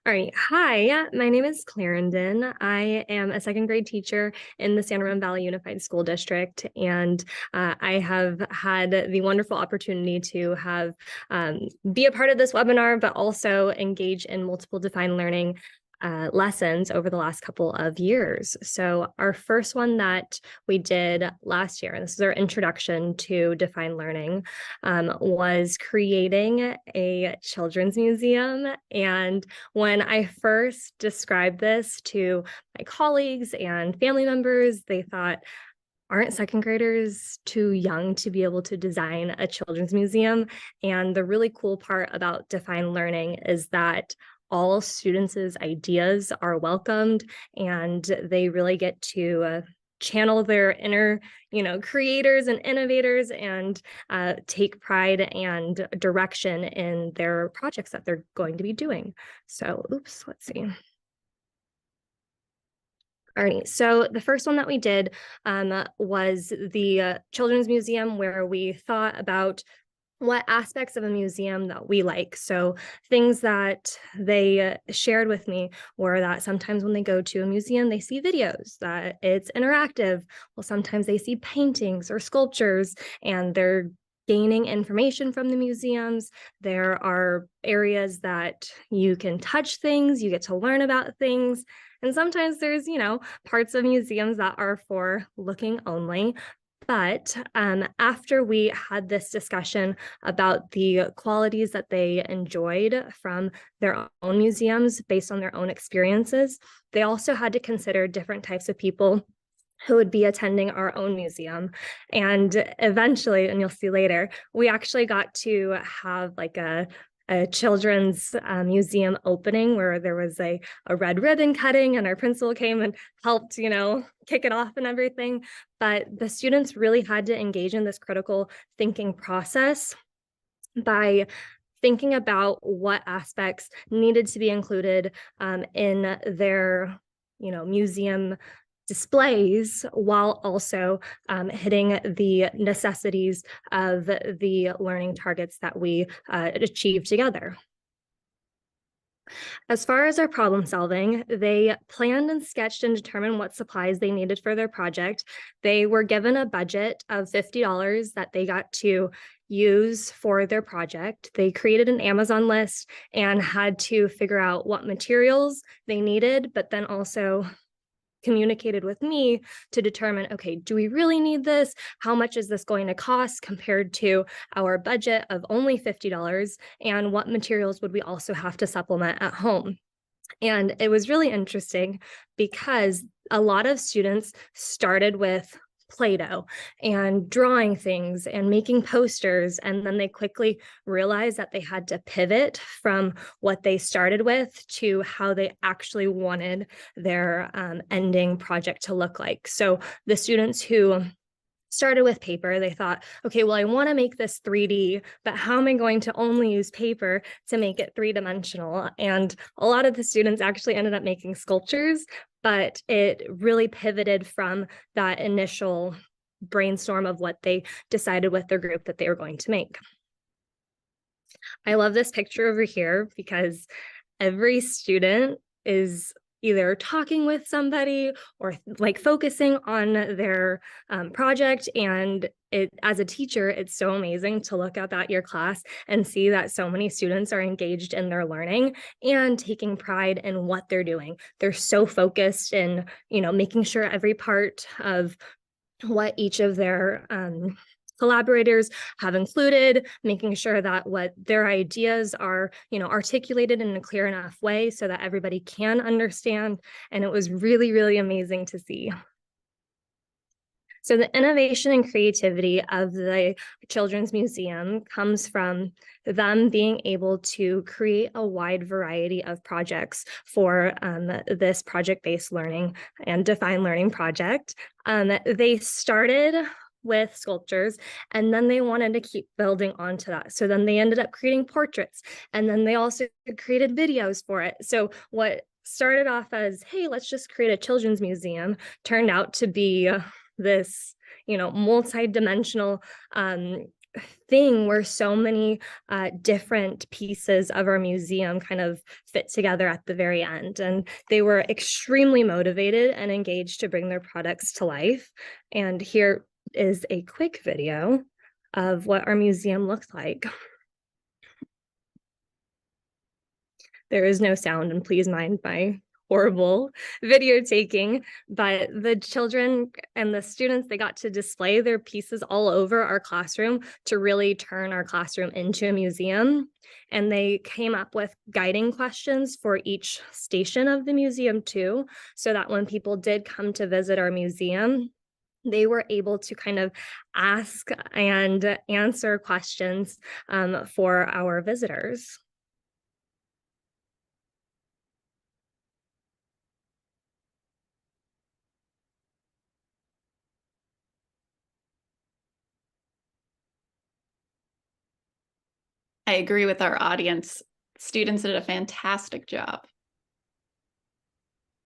All right. Hi, my name is Clarendon. I am a second grade teacher in the San Ramon Valley Unified School District, and I have had the wonderful opportunity to have be a part of this webinar, but also engage in multiple defined learning lessons over the last couple of years. So our first one that we did last year, and this is our introduction to defined learning, was creating a children's museum. And when I first described this to my colleagues and family members, they thought, aren't second graders too young to be able to design a children's museum? And the really cool part about defined learning is that all students' ideas are welcomed, and they really get to channel their inner, creators and innovators, and take pride and direction in their projects that they're going to be doing. So, let's see. All right, so the first one that we did was the Children's Museum, where we thought about what aspects of a museum that we like. So things that they shared with me were that sometimes when they go to a museum, they see videos, that it's interactive. Well, sometimes they see paintings or sculptures, and they're gaining information from the museums. There are areas that you can touch things, you get to learn about things. And sometimes there's, parts of museums that are for looking only. But after we had this discussion about the qualities that they enjoyed from their own museums based on their own experiences, they also had to consider different types of people who would be attending our own museum. And eventually, and you'll see later, we actually got to have like a children's museum opening where there was a red ribbon cutting, and our principal came and helped, kick it off and everything. But the students really had to engage in this critical thinking process by thinking about what aspects needed to be included in their, museum displays, while also hitting the necessities of the learning targets that we achieved together. As far as our problem solving, they planned and sketched and determined what supplies they needed for their project. They were given a budget of $50 that they got to use for their project. They created an Amazon list and had to figure out what materials they needed, but then also communicated with me to determine, okay, do we really need this? How much is this going to cost compared to our budget of only $50? And what materials would we also have to supplement at home? And it was really interesting because a lot of students started with Play-Doh and drawing things and making posters. And then they quickly realized that they had to pivot from what they started with to how they actually wanted their ending project to look like. So the students who started with paper, they thought, okay, well, I want to make this 3D, but how am I going to only use paper to make it three-dimensional? And a lot of the students actually ended up making sculptures, but it really pivoted from that initial brainstorm of what they decided with their group that they were going to make. I love this picture over here because every student is either talking with somebody or like focusing on their project. And as a teacher, it's so amazing to look up at your class and see that so many students are engaged in their learning and taking pride in what they're doing. They're so focused in, making sure every part of what each of their collaborators have included, making sure that what their ideas are, articulated in a clear enough way so that everybody can understand. And it was really, really amazing to see. So the innovation and creativity of the Children's Museum comes from them being able to create a wide variety of projects for this project-based learning and defined learning project. They started with sculptures, and then they wanted to keep building onto that. So then they ended up creating portraits, and then they also created videos for it. So what started off as, hey, let's just create a children's museum, turned out to be this, multi-dimensional thing where so many different pieces of our museum kind of fit together at the very end. And they were extremely motivated and engaged to bring their products to life. And here is a quick video of what our museum looks like. There is no sound, and please mind my horrible video taking, but the children and the students, they got to display their pieces all over our classroom to really turn our classroom into a museum. And they came up with guiding questions for each station of the museum too, so that when people did come to visit our museum, they were able to kind of ask and answer questions for our visitors. I agree with our audience. Students did a fantastic job.